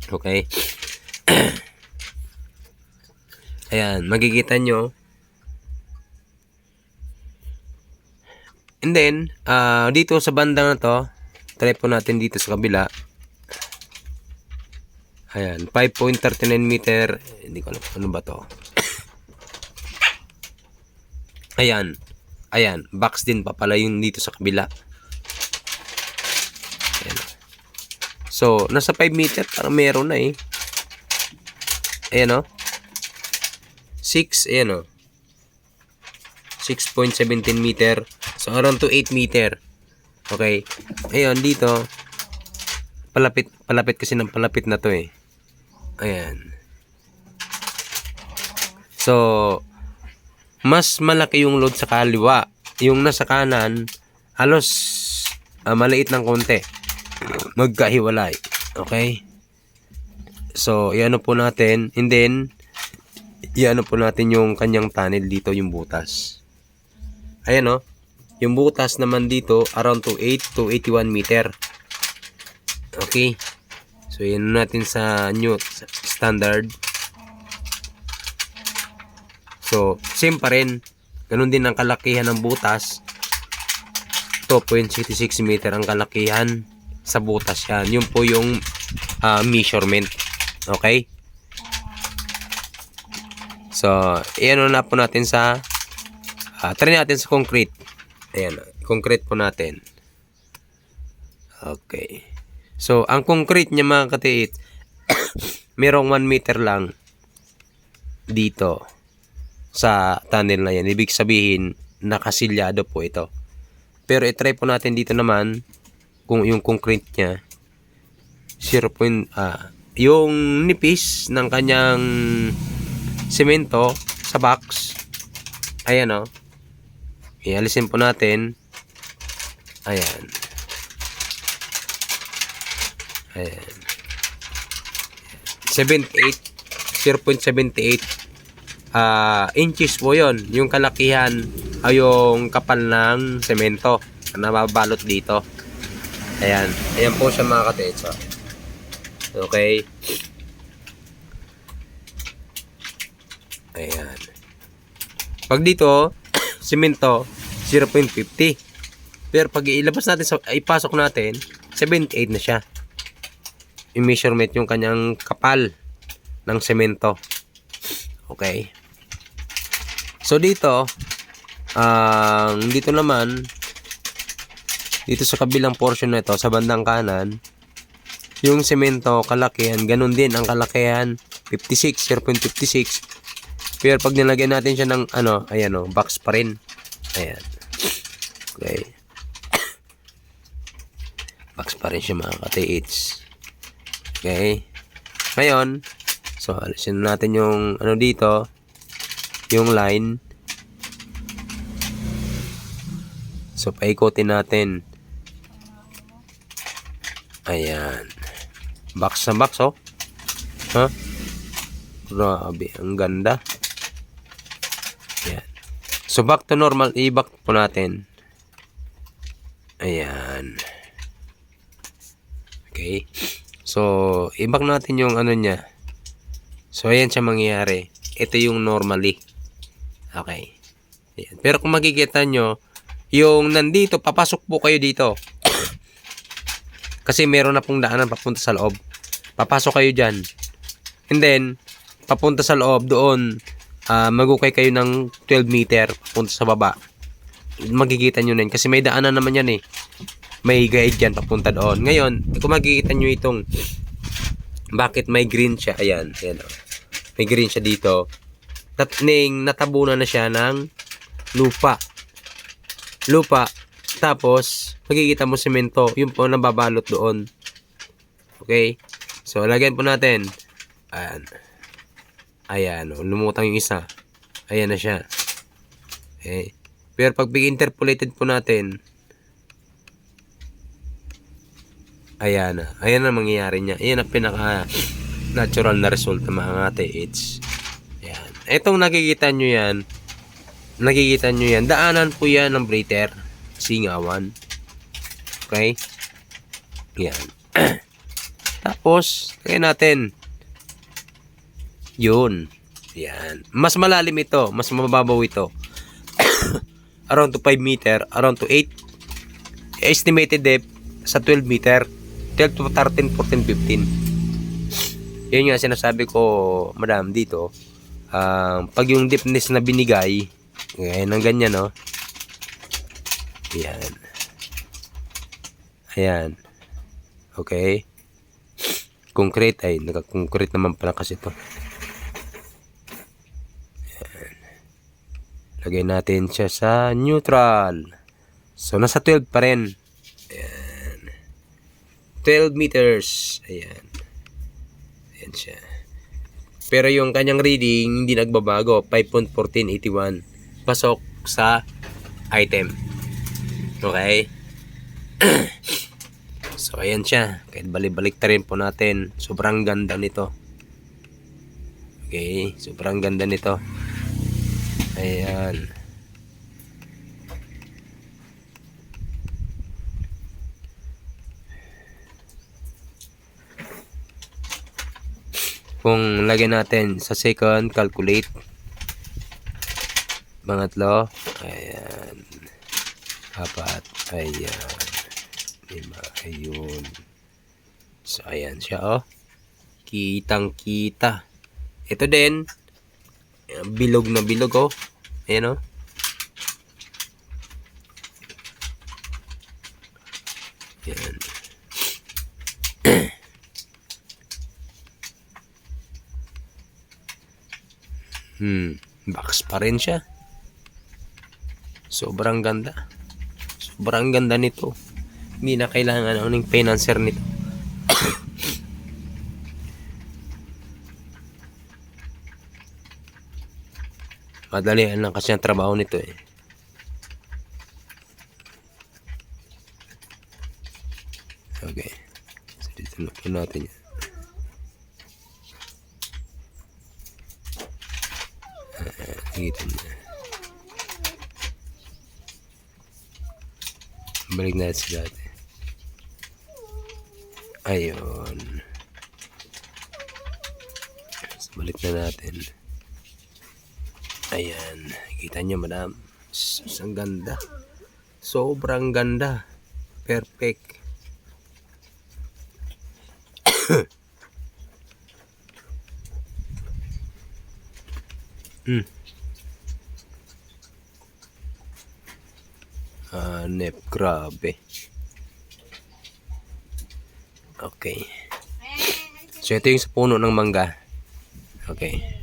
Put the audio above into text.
Okay. Ayan, makikita nyo. And then, dito sa bandang na to, try po natin dito sa kabila. Ayan, 5.39 meter. Hindi ko alam ano ba to. Ayan. Ayan, box din pa pala yung dito sa kabila. Ayan. So, nasa 5 meter, parang meron na eh. Ayan o. 6, ayan o. 6.17 meter. So, around to 8 meter. Okay. Ayan, dito. Palapit kasi ng palapit na to eh. Ayan. So, mas malaki yung load sa kaliwa. Yung nasa kanan, halos maliit ng konti. Magkahiwalay. Okay? So, iano po natin. And then, iano po natin yung kanyang tunnel dito, yung butas. Ayan o. Yung butas naman dito, around to 8 to 81 meter. Okay? So, iano natin sa new standard. So, same pa rin. Ganun din ang kalakihan ng butas. 2.66 meter ang kalakihan sa butas yan. Yun po yung measurement. Okay? So, iyan na po natin sa try natin sa concrete. Ayan, concrete po natin. Okay. So, ang concrete niya mga katiit, merong 1 meter lang dito sa tunnel na yan. Ibig sabihin, nakasilyado po ito. Pero i-try po natin dito naman kung yung concrete niya 0. Yung nipis ng kanyang semento sa box. Ayan o. Ialisin po natin. Ayan. Ayan. 0.78 inches po yon. Yung kalakihan ay yung kapal ng semento na mabalot dito. Ayan. Ayan po siya mga katetsa. Okay. Ayan. Pag dito, semento, 0.50. Pero pag ilabas natin, ipasok natin, 78 na siya. Yung measurement yung kanyang kapal ng semento. Okay. So dito, dito naman, dito sa kabilang portion na ito, sa bandang kanan, yung semento, kalakihan, ganun din ang kalakihan, 56, 0.56. Pero pag nilagyan natin siya ng ayan o, box pa rin. Ayan. Okay. Box pa rin siya mga katiits. Okay. Ngayon, so alisin natin yung dito, yung line. So paikutin natin. Ayan. Box sa box oh. Ha? Grabe, ang ganda. Ayan. So back to normal, i-back po natin. Ayan. Okay. So, i-back natin yung niya. So, ayan siya mangyayari. Ito yung normally. Okay. Ayan. Pero kung makikita nyo, yung nandito, papasok po kayo dito. Kasi meron na pong daanan papunta sa loob. Papasok kayo dyan. And then, papunta sa loob doon, magukay kayo ng 12 meter papunta sa baba. Makikita nyo na yun. Kasi may daanan naman yan eh. May guide dyan papunta doon. Ngayon, kung makikita nyo itong bakit may green siya. Ayan. Ayan oh. May green siya dito. Natabunan na siya ng lupa. Tapos, makikita mo semento. Yun po nababalot doon. Okay. So, lagyan po natin. Ayan. Ayan. Oh, lumutang yung isa. Ayan na siya. Okay. Pero pag interpolated po natin, ayan na. Ayan na mangyayari niya. Ayan ang pinaka natural na result ng mga katiits. Ayan. Etong nakikita nyo yan. Daanan po yan ng breather. Singawan. Okay. Ayan. Tapos, lagyan natin. Yun. Yan. Mas malalim ito. Mas mababaw ito. Around to 5 meter. Around to 8. Estimated depth sa 12 meter. 12 to 13, 14, 15. Yun nga sinasabi ko, madam, dito. Pag yung deepness na binigay, ngayon ng ganyan, no? Ayan. Ayan. Okay. Concrete ay, naka-concrete naman pala kasi ito. Ayan. Lagay natin siya sa neutral. So, nasa 12 pa rin. Ayan. 12 meters. Ayan. Ayan siya. Pero yung kanyang reading, hindi nagbabago. 5.1481. Pasok sa item. Okay? So, ayan siya. Kahit balik-balik ta rin po natin. Sobrang ganda nito. Okay? Sobrang ganda nito. Ayan. Kung lagyan natin sa second, calculate. Pangatlo. Ayan. Apat. Ayan. 5. Ayun. So, ayan siya, oh. Kitang-kita. Ito din. Bilog na bilog, oh. Ayan, oh. Ayan. Box pa rin siya. Sobrang ganda. Sobrang ganda nito. Hindi na kailangan ng financer nito. Madalian lang kasi ang trabaho nito eh. Okay. So, dito na po natin yan. Nakikita niya. Balik natin sa dati. Ayun. So, balik na natin. Ayan. Kita nyo, madam. Ang ganda. Sobrang ganda. Perfect. Nep, grabe. Okay. So, ito yung sa puno ng mangga. Okay.